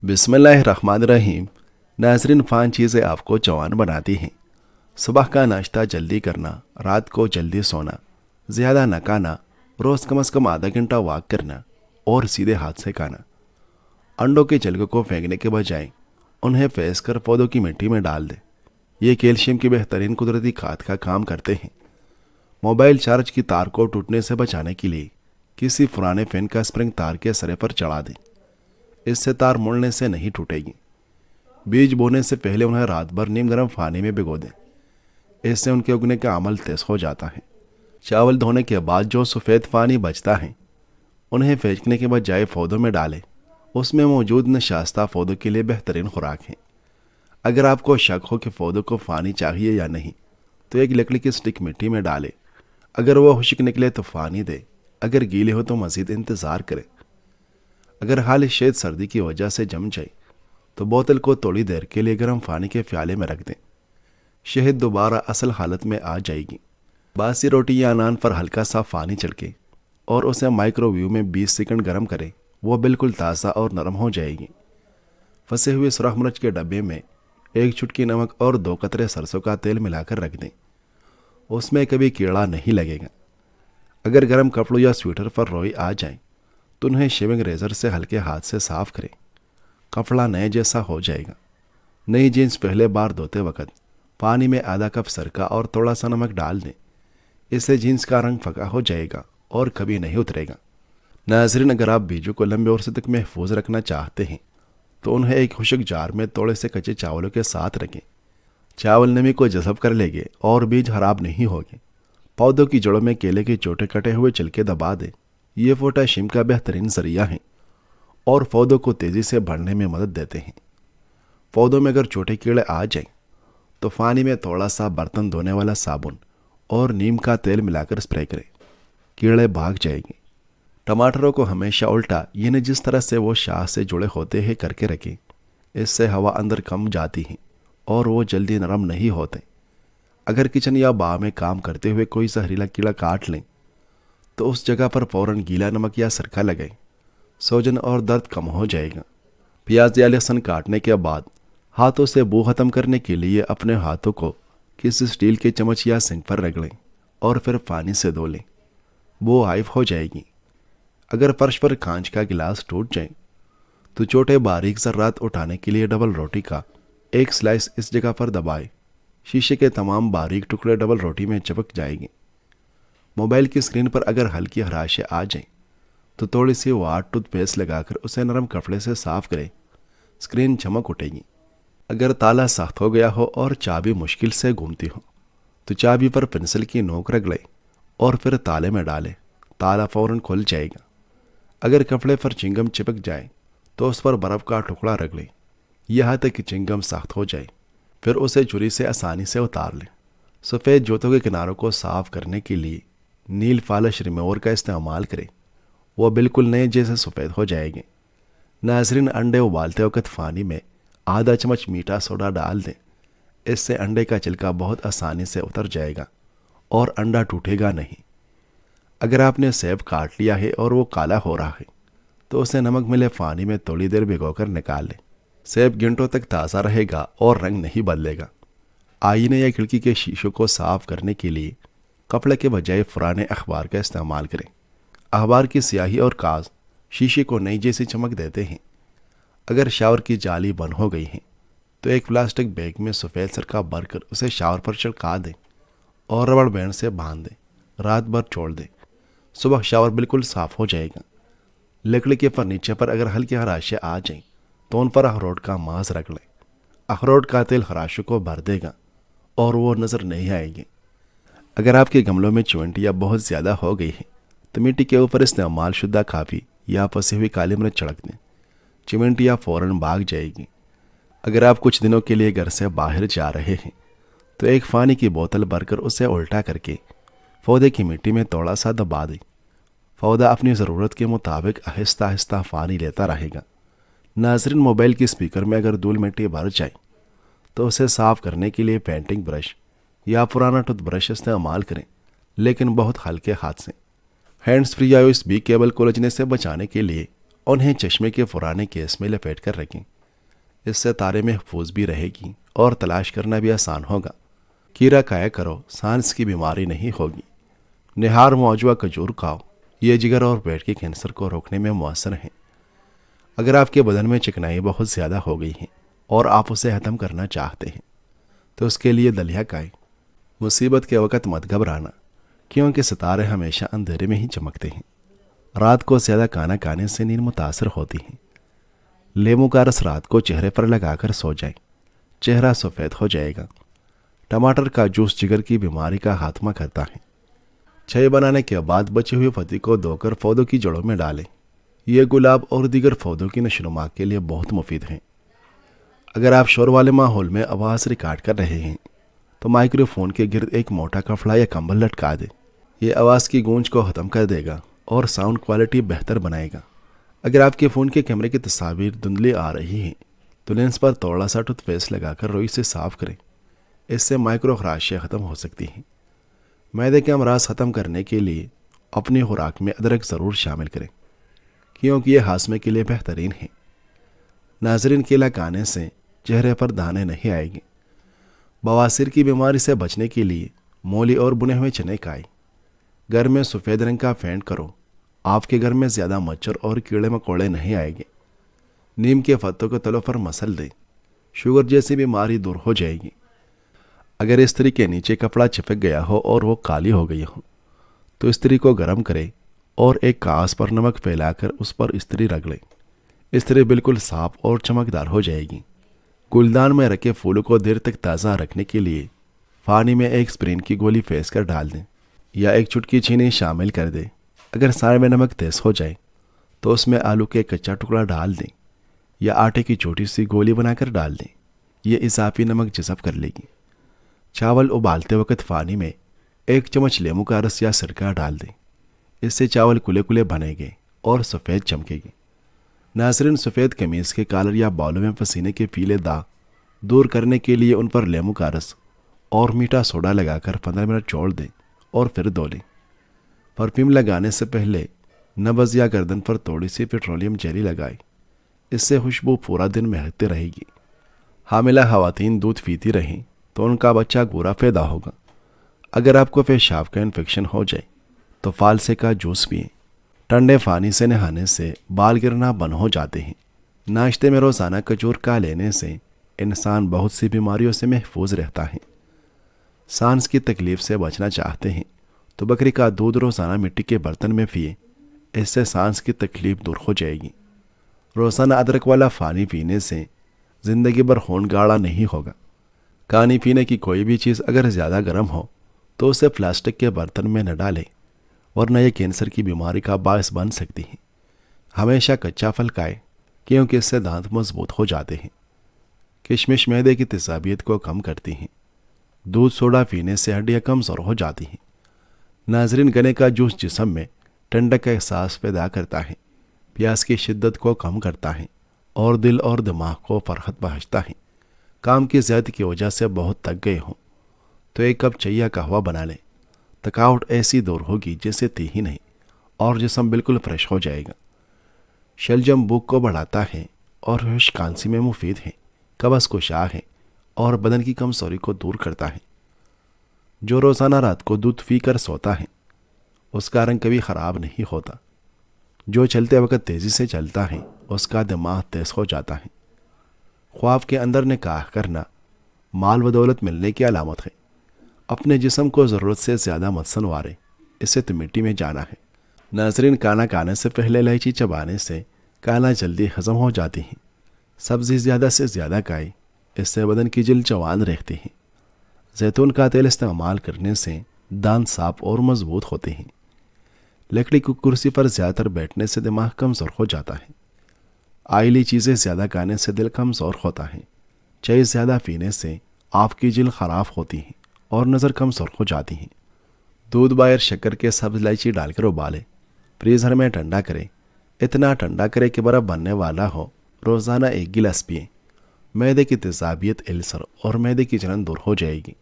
बिस्मिल्लाहिर्रहमानिर्रहीम। नाज़रीन, फ़ान चीज़ें आपको जवान बनाती हैं। सुबह का नाश्ता जल्दी करना, रात को जल्दी सोना, ज़्यादा न खाना, रोज़ कम से कम आधा घंटा वॉक करना और सीधे हाथ से खाना। अंडों के छिलकों को फेंकने के बजाय उन्हें फेंस कर पौधों की मिट्टी में डाल दें। ये कैल्शियम की बेहतरीन कुदरती खाद का काम करते हैं। मोबाइल चार्ज की तार को टूटने से बचाने के लिए किसी पुराने फैन का स्प्रिंग तार के सरे पर चढ़ा दें। इससे तार मुड़ने से नहीं टूटेगी। बीज बोने से पहले उन्हें रात भर नीम गर्म पानी में भिगो दें। इससे उनके उगने का अमल तेज हो जाता है। चावल धोने के बाद जो सफ़ेद पानी बचता है उन्हें फेंकने के बजाय पौधों में डालें। उसमें मौजूद नशास्ता पौधों के लिए बेहतरीन खुराक है। अगर आपको शक हो कि पौधों को पानी चाहिए या नहीं तो एक लकड़ी की स्टिक मिट्टी में डालें। अगर वो खुश्क निकले तो पानी दें, अगर गीले हो तो मज़ीद इंतज़ार करें। अगर हाल शेद सर्दी की वजह से जम जाए तो बोतल को थोड़ी देर के लिए गर्म पानी के प्याले में रख दें। शहद दोबारा असल हालत में आ जाएगी। बासी रोटी या नान पर हल्का सा पानी छिड़के और उसे माइक्रोवेव में 20 सेकंड गर्म करें। वो बिल्कुल ताज़ा और नरम हो जाएगी। फंसे हुए सुरख मिर्च के डब्बे में एक चुटकी नमक और 2 कतरे सरसों का तेल मिलाकर रख दें। उसमें कभी कीड़ा नहीं लगेगा। अगर गर्म कपड़ों या स्वेटर पर रोई आ जाए तो उन्हें शेविंग रेजर से हल्के हाथ से साफ करें। कपड़ा नए जैसा हो जाएगा। नई जीन्स पहले बार धोते वक्त पानी में आधा कप सरका और थोड़ा सा नमक डाल दें। इससे जीन्स का रंग फका हो जाएगा और कभी नहीं उतरेगा। नाज़रीन, अगर आप बीजों को लंबे अरसे तक महफूज रखना चाहते हैं तो उन्हें एक खुश्क जार में थोड़े से कच्चे चावलों के साथ रखें। चावल नमी को जज़ब कर लेंगे और बीज खराब नहीं होंगे। पौधों की जड़ों में केले के छोटे कटे हुए छिलके दबा दें। ये पोटाशियम का बेहतरीन जरिया है और पौधों को तेज़ी से बढ़ने में मदद देते हैं। पौधों में अगर छोटे कीड़े आ जाएं तो पानी में थोड़ा सा बर्तन धोने वाला साबुन और नीम का तेल मिलाकर स्प्रे करें। कीड़े भाग जाएंगे। टमाटरों को हमेशा उल्टा यानी जिस तरह से वो शाह से जुड़े होते हैं करके रखें। इससे हवा अंदर कम जाती है और वो जल्दी नरम नहीं होते। अगर किचन या बाग में काम करते हुए कोई जहरीला कीड़ा काट लें तो उस जगह पर फौरन गीला नमक या सिरका लगाएं। सूजन और दर्द कम हो जाएगा। प्याज या लहसुन काटने के बाद हाथों से बू खत्म करने के लिए अपने हाथों को किसी स्टील के चम्मच या सिंक पर रगड़ें और फिर पानी से धो लें। बू गायब हो जाएगी। अगर फर्श पर कांच का गिलास टूट जाए तो छोटे बारीक ज़र्रात उठाने के लिए डबल रोटी का एक स्लाइस इस जगह पर दबाएं। शीशे के तमाम बारीक टुकड़े डबल रोटी में चिपक जाएंगे। मोबाइल की स्क्रीन पर अगर हल्की हराशें आ जाएं तो थोड़ी सी वाट टूथपेस्ट लगाकर उसे नरम कपड़े से साफ करें। स्क्रीन चमक उठेगी। अगर ताला सख्त हो गया हो और चाबी मुश्किल से घूमती हो तो चाबी पर पेंसिल की नोक रगड़ें और फिर ताले में डालें। ताला फौरन खुल जाएगा। अगर कपड़े पर चिंगम चिपक जाए तो उस पर बर्फ़ का टुकड़ा रगड़ें यहाँ तक कि चिंगम सख्त हो जाए। फिर उसे छुरी से आसानी से उतार लें। सफ़ेद जूतों के किनारों को साफ करने के लिए नील पॉलिश रिमूवर का इस्तेमाल करें। वो बिल्कुल नए जैसे सफ़ेद हो जाएंगे। नाज़रीन, अंडे उबालते वक्त पानी में आधा चम्मच मीठा सोडा डाल दें। इससे अंडे का छिलका बहुत आसानी से उतर जाएगा और अंडा टूटेगा नहीं। अगर आपने सेब काट लिया है और वो काला हो रहा है तो उसे नमक मिले पानी में थोड़ी देर भिगोकर निकाल लें। सेब घंटों तक ताज़ा रहेगा और रंग नहीं बदलेगा। आईने या खिड़की के शीशों को साफ करने के लिए कपड़े के बजाय पुराने अखबार का इस्तेमाल करें। अखबार की स्याही और कागज शीशे को नई जैसी चमक देते हैं। अगर शावर की जाली बंद हो गई है तो एक प्लास्टिक बैग में सफ़ेद सिरका भरकर उसे शावर पर छिड़का दें और रबड़ बैंड से बांध दें। रात भर छोड़ दें। सुबह शावर बिल्कुल साफ हो जाएगा। लकड़ी के फर्नीचर पर अगर हल्की हराशें आ जाएं तो उन पर अखरोट का मांस रख लें। अखरोट का तेल खराशों को भर देगा और वो नज़र नहीं आएगी। अगर आपके गमलों में चुनटियाँ बहुत ज़्यादा हो गई हैं तो मिट्टी के ऊपर इस्तेमाल शुद्धा काफ़ी या फंसी हुई काली मिर्च छिड़क दें। चिमटियाँ फ़ौरन भाग जाएगी। अगर आप कुछ दिनों के लिए घर से बाहर जा रहे हैं तो एक पानी की बोतल भरकर उसे उल्टा करके पौधे की मिट्टी में थोड़ा सा दबा दें। पौधा अपनी ज़रूरत के मुताबिक आहिस्ता आहिस्ता पानी लेता रहेगा। नाज़रीन, मोबाइल के स्पीकर में अगर धूल मिट्टी भर जाए तो उसे साफ़ करने के लिए पेंटिंग ब्रश या पुराना टूथब्रश इस्तेमाल करें, लेकिन बहुत हल्के हाथ से। हैंड्स फ्री या USB केबल को उलझने से बचाने के लिए उन्हें चश्मे के पुराने केस में लपेट कर रखें। इससे तारे महफूज भी रहेगी और तलाश करना भी आसान होगा। कीड़ा खाया करो, सांस की बीमारी नहीं होगी। निहार मौजूदा खजूर खाओ, ये जिगर और पेट के कैंसर को रोकने में मुअस्सर हैं। अगर आपके बदन में चिकनाई बहुत ज़्यादा हो गई है और आप उसे ख़त्म करना चाहते हैं तो उसके लिए दलिया खाएं। मुसीबत के वक्त मत घबराना, क्योंकि सितारे हमेशा अंधेरे में ही चमकते हैं। रात को ज़्यादा खाना खाने से नींद मुतासर होती है। लेमू का रस रात को चेहरे पर लगाकर सो जाए, चेहरा सफ़ेद हो जाएगा। टमाटर का जूस जिगर की बीमारी का खात्मा करता है। चाय बनाने के बाद बचे हुए पत्ती को धोकर पौधों की जड़ों में डालें। ये गुलाब और दीगर पौधों की नशोनुमा के लिए बहुत मुफीद हैं। अगर आप शोर वाले माहौल में आवाज़ रिकॉर्ड कर रहे हैं तो माइक्रोफोन के गिर्द एक मोटा कपड़ा या कंबल लटका दें। ये आवाज़ की गूंज को ख़त्म कर देगा और साउंड क्वालिटी बेहतर बनाएगा। अगर आपके फ़ोन के कैमरे की तस्वीर धुंधली आ रही है तो लेंस पर थोड़ा सा टूथपेस्ट लगाकर रोई से साफ करें। इससे माइक्रो खराशियाँ ख़त्म हो सकती हैं। मैदे के अमराज ख़त्म करने के लिए अपनी खुराक में अदरक ज़रूर शामिल करें, क्योंकि ये हाजमे के लिए बेहतरीन है। नाजरीन, केला खाने से चेहरे पर दाने नहीं आएंगे। बवासीर की बीमारी से बचने के लिए मूली और बुने हुए चने खाएं। घर में सफ़ेद रंग का पेंट करो, आपके घर में ज़्यादा मच्छर और कीड़े मकोड़े नहीं आएंगे। नीम के पत्तों को तलों पर मसल दें, शुगर जैसी बीमारी दूर हो जाएगी। अगर इस्त्री के नीचे कपड़ा चिपक गया हो और वो काली हो गई हो तो इस्त्री को गर्म करें और एक कागज़ पर नमक फैलाकर उस पर इस्त्री रख लें। इस्त्री बिल्कुल साफ और चमकदार हो जाएगी। गुलदान में रखे फूलों को देर तक ताज़ा रखने के लिए पानी में एक स्प्रिन की गोली फेंस कर डाल दें या एक चुटकी चीनी शामिल कर दें। अगर सारे में नमक तेज़ हो जाए तो उसमें आलू के कच्चा टुकड़ा डाल दें या आटे की छोटी सी गोली बनाकर डाल दें। ये इजाफी नमक जज़ब कर लेगी। चावल उबालते वक्त पानी में एक चम्मच लेमू का रस या सिरका डाल दें। इससे चावल कुले कुले बनेंगे और सफ़ेद चमकेगी। नाज़रीन, सफ़ेद कमीज़ के कॉलर या बालों में पसीने के पीले दाग दूर करने के लिए उन पर लेमू का रस और मीठा सोडा लगाकर 15 मिनट छोड़ दें और फिर धो लें। परफ्यूम लगाने से पहले नब्ज़ या गर्दन पर थोड़ी सी पेट्रोलियम जेली लगाएं। इससे खुशबू पूरा दिन महकती रहेगी। हामिला खवातीन दूध पीती रहें तो उनका बच्चा गोरा पैदा होगा। अगर आपको पेशाब का इन्फेक्शन हो जाए तो फालसे का जूस पिएं। ठंडे पानी से नहाने से बाल गिरना बंद हो जाते हैं। नाश्ते में रोज़ाना खजूर का लेने से इंसान बहुत सी बीमारियों से महफूज रहता है। सांस की तकलीफ से बचना चाहते हैं तो बकरी का दूध रोज़ाना मिट्टी के बर्तन में पिए। इससे सांस की तकलीफ दूर हो जाएगी। रोज़ाना अदरक वाला पानी पीने से ज़िंदगी भर खून गाढ़ा नहीं होगा। पानी पीने की कोई भी चीज़ अगर ज़्यादा गर्म हो तो उसे प्लास्टिक के बर्तन में न डालें, वरना यह कैंसर की बीमारी का बायस बन सकती है। हमेशा कच्चा फल खाएं, क्योंकि इससे दांत मजबूत हो जाते हैं। किशमिश मैदे की तेजाबियत को कम करती हैं। दूध सोडा पीने से हड्डियाँ कमज़ोर हो जाती हैं। नाजरीन, गन्ने का जूस जिस्म में ठंडक का एहसास पैदा करता है, प्यास की शिद्दत को कम करता है और दिल और दिमाग को फरहत बख्शता है। काम की ज़्यादती की वजह से बहुत थक गए हों तो एक कप चाय या कहवा बना लें। थकावट ऐसी दूर होगी जैसे थी ही नहीं और जिस्म बिल्कुल फ्रेश हो जाएगा। शलजम भूख को बढ़ाता है और खुश्क खांसी में मुफीद है, कब्ज़ कुशा है और बदन की कमजोरी को दूर करता है। जो रोज़ाना रात को दूध पी कर सोता है उसका रंग कभी ख़राब नहीं होता। जो चलते वक्त तेज़ी से चलता है उसका दिमाग तेज़ हो जाता है। ख्वाब के अंदर निकाह करना माल व दौलत मिलने की अलामत है। अपने जिस्म को ज़रूरत से ज़्यादा मत संवारें, इससे तो मिट्टी में जाना है। नाजरीन, खाना खाने से पहले इलायची चबाने से खाना जल्दी हजम हो जाती है। सब्ज़ी ज़्यादा से ज़्यादा खाएं, इससे बदन की जल्द जवान रहती है। जैतून का तेल इस्तेमाल करने से दांत साफ और मजबूत होते हैं। लकड़ी की कुर्सी पर ज़्यादातर बैठने से दिमाग कमज़ोर हो जाता है। आयली चीज़ें ज़्यादा खाने से दिल कमज़ोर होता है। चाय ज़्यादा पीने से आपकी जल्द ख़राब होती है और नज़र कमज़ोर हो जाती है। दूध बाहर शक्कर के सब्ज़ इलायची डालकर उबालें, फ्रीज़र में ठंडा करें। इतना ठंडा करें कि बर्फ़ बनने वाला हो। रोज़ाना 1 गिलास पिएं। मैदे की तेज़ाबियत, अल्सर और मैदे की जलन दूर हो जाएगी।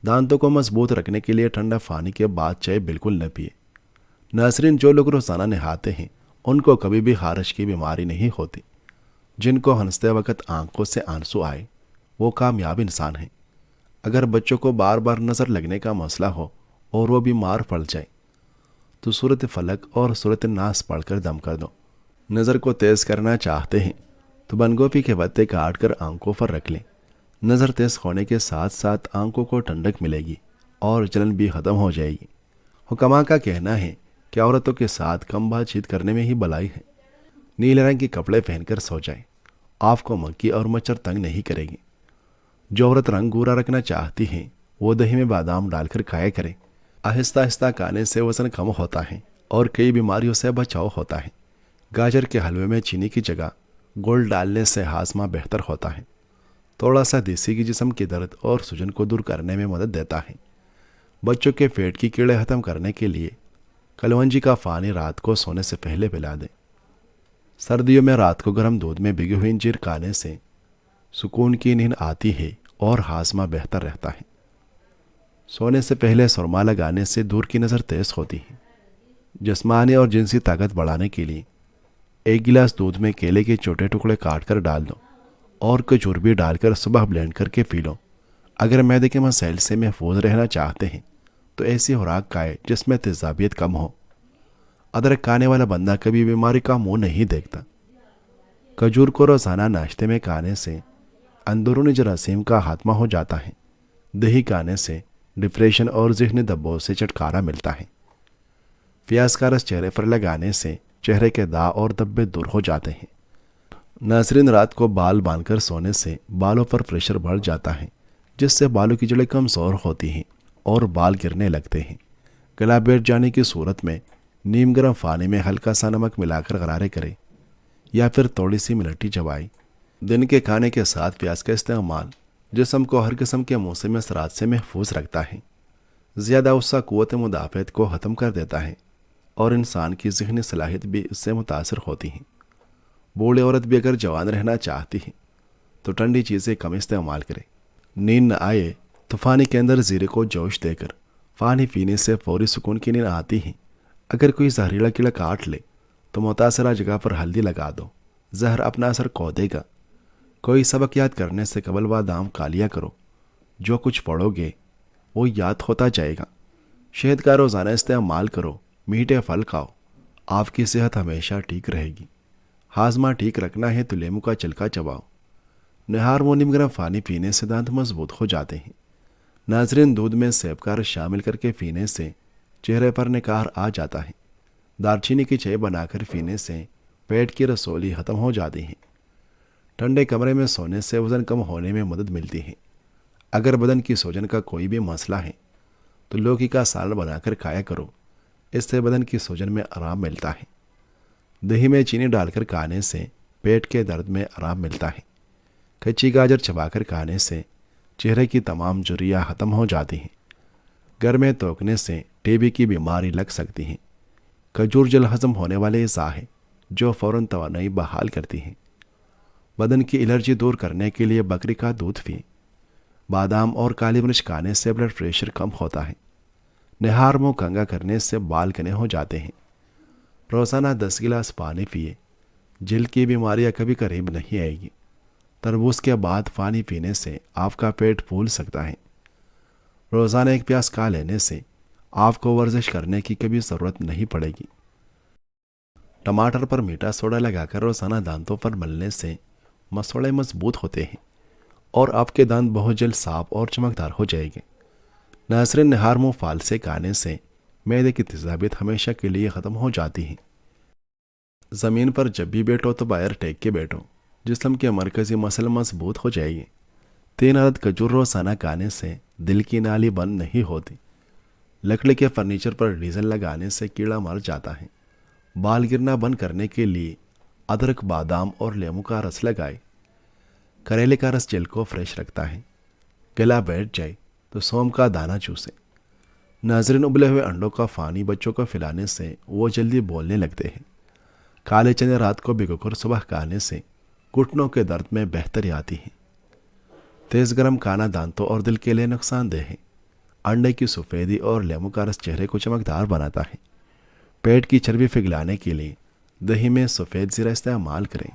दांतों को मजबूत रखने के लिए ठंडा पानी के बाद चाय बिल्कुल न पिए। नाज़रीन, जो लोग रोज़ाना नहाते हैं उनको कभी भी खारिश की बीमारी नहीं होती। जिनको हंसते वक्त आंखों से आंसू आए वो कामयाब इंसान हैं। अगर बच्चों को बार बार नज़र लगने का मसला हो और वो बीमार पड़ जाए तो सूरत फलक और सूरत नास पढ़कर दम कर दो। नज़र को तेज़ करना चाहते हैं तो बनगोपी के पत्ते काट कर आंखों पर रख लें। नज़र तेज़ होने के साथ साथ आंखों को ठंडक मिलेगी और जलन भी ख़त्म हो जाएगी। हुक्मा का कहना है कि औरतों के साथ कम बातचीत करने में ही भलाई है। नीले रंग के कपड़े पहनकर सो जाए, आपको मक्खी और मच्छर तंग नहीं करेगी। जो औरत रंग गोरा रखना चाहती है वो दही में बादाम डालकर खाया करे। आहिस्ता आहिस्ता खाने से वजन कम होता है और कई बीमारियों से बचाव होता है। गाजर के हलवे में चीनी की जगह गुड़ डालने से हाजमा बेहतर होता है। थोड़ा सा देसी घी जिस्म के दर्द और सूजन को दूर करने में मदद देता है। बच्चों के पेट की कीड़े खत्म करने के लिए कलवंजी का पानी रात को सोने से पहले पिला दें। सर्दियों में रात को गर्म दूध में भिगी हुई इंजीर खाने से सुकून की नींद आती है और हाजमा बेहतर रहता है। सोने से पहले सुरमा लगाने से दूर की नज़र तेज होती है। जिस्मानी और जिनसी ताकत बढ़ाने के लिए 1 गिलास दूध में केले के छोटे टुकड़े काट कर डाल दो और खजूर भी डालकर सुबह ब्लेंड करके पी लो। अगर मैदे के मसाइल से महफूज रहना चाहते हैं तो ऐसी खुराक खाएं जिसमें तेजाबियत कम हो। अदरक खाने वाला बंदा कभी बीमारी का मुंह नहीं देखता। खजूर को रोज़ाना नाश्ते में खाने से अंदरूनी जरासीम का खात्मा हो जाता है। दही खाने से डिप्रेशन और ज़हनी दबाव से छुटकारा मिलता है। प्याज का रस चेहरे पर लगाने से चेहरे के दाग और धब्बे दूर हो जाते हैं। नाज़रीन, रात को बाल बांधकर सोने से बालों पर प्रेशर बढ़ जाता है जिससे बालों की जड़ें कमज़ोर होती हैं और बाल गिरने लगते हैं। गला बैठ जाने की सूरत में नीम गर्म पानी में हल्का सा नमक मिलाकर गरारे करें या फिर थोड़ी सी मिलटी चबाई। दिन के खाने के साथ प्याज का इस्तेमाल जिस्म को हर किस्म के मौसम असरात से महफूज रखता है। ज़्यादा गुस्सा क़ुव्वत मुदाफ़अत को ख़त्म कर देता है और इंसान की ज़हनी सलाहियत भी इससे मुतासर होती है। बूढ़ी औरत भी अगर जवान रहना चाहती है तो ठंडी चीज़ें कम इस्तेमाल करे। नींद न आए तो पानी के अंदर ज़ीरे को जोश देकर पानी पीने से फौरी सुकून की नींद आती है। अगर कोई जहरीला कीड़ा काट ले तो मुतासरा जगह पर हल्दी लगा दो, जहर अपना असर खो देगा। कोई सबक याद करने से कबल बादाम खा लिया करो, जो कुछ पढ़ोगे वो याद होता जाएगा। शहद का रोज़ाना इस्तेमाल करो, मीठे फल खाओ, आपकी सेहत हमेशा ठीक रहेगी। हाजमा ठीक रखना है तो लेमू का छिलका चबाओ। नहार व नीम गर्म पानी पीने से दांत मजबूत हो जाते हैं। नाजरीन, दूध में सेब का रस शामिल करके पीने से चेहरे पर निखार आ जाता है। दालचीनी की चाय बनाकर पीने से पेट की रसौली ख़त्म हो जाती है। ठंडे कमरे में सोने से वज़न कम होने में मदद मिलती है। अगर बदन की सूजन का कोई भी मसला है तो लौकी का सालन बनाकर खाया करो, इससे बदन की सूजन में आराम मिलता है। दही में चीनी डालकर खाने से पेट के दर्द में आराम मिलता है। कच्ची गाजर चबाकर खाने से चेहरे की तमाम झुर्रियाँ ख़त्म हो जाती हैं। घर में तोकने से टीबी की बीमारी लग सकती है। खजूर जल हजम होने वाले अज़ा है जो फ़ौरन तवानाई बहाल करती हैं। बदन की एलर्जी दूर करने के लिए बकरी का दूध पिए। बादाम और काली मिर्च खाने से ब्लड प्रेशर कम होता है। निहार मुँह कंगा करने से बाल घने हो जाते हैं। रोज़ाना 10 गिलास पानी पिए, जिल्द की बीमारियां कभी करीब नहीं आएगी। तरबूज के बाद पानी पीने से आपका पेट फूल सकता है। रोज़ाना 1 प्याज खा लेने से आपको वर्जिश करने की कभी ज़रूरत नहीं पड़ेगी। टमाटर पर मीठा सोडा लगाकर रोज़ाना दांतों पर मलने से मसोड़े मजबूत होते हैं और आपके दांत बहुत जल्द साफ और चमकदार हो जाएंगे। नाज़रीन, निहार मुँह फाल से खाने से मैदे की तेजाबियत हमेशा के लिए ख़त्म हो जाती है। ज़मीन पर जब भी बैठो तो बाहर टेक के बैठो, जिस्म के मरकज़ी मसल मजबूत हो जाएगी। 3 अदद खजूर रोज़ाना खाने से दिल की नाली बंद नहीं होती। लकड़ी के फर्नीचर पर डीजल लगाने से कीड़ा मर जाता है। बाल गिरना बंद करने के लिए अदरक, बादाम और लेमू का रस लगाए। करेले का रस जेल को फ्रेश रखता है। गला बैठ जाए तो सौंफ का दाना चूसें। नाज़रीन, उबले हुए अंडों का पानी बच्चों को पिलाने से वो जल्दी बोलने लगते हैं। काले चने रात को भिगोकर सुबह खाने से घुटनों के दर्द में बेहतरी आती है। तेज़ गर्म खाना दांतों और दिल के लिए नुकसानदेह है। अंडे की सफ़ेदी और लेमू का रस चेहरे को चमकदार बनाता है। पेट की चर्बी पिघलाने के लिए दही में सफ़ेद ज़ीरा इस्तेमाल करें।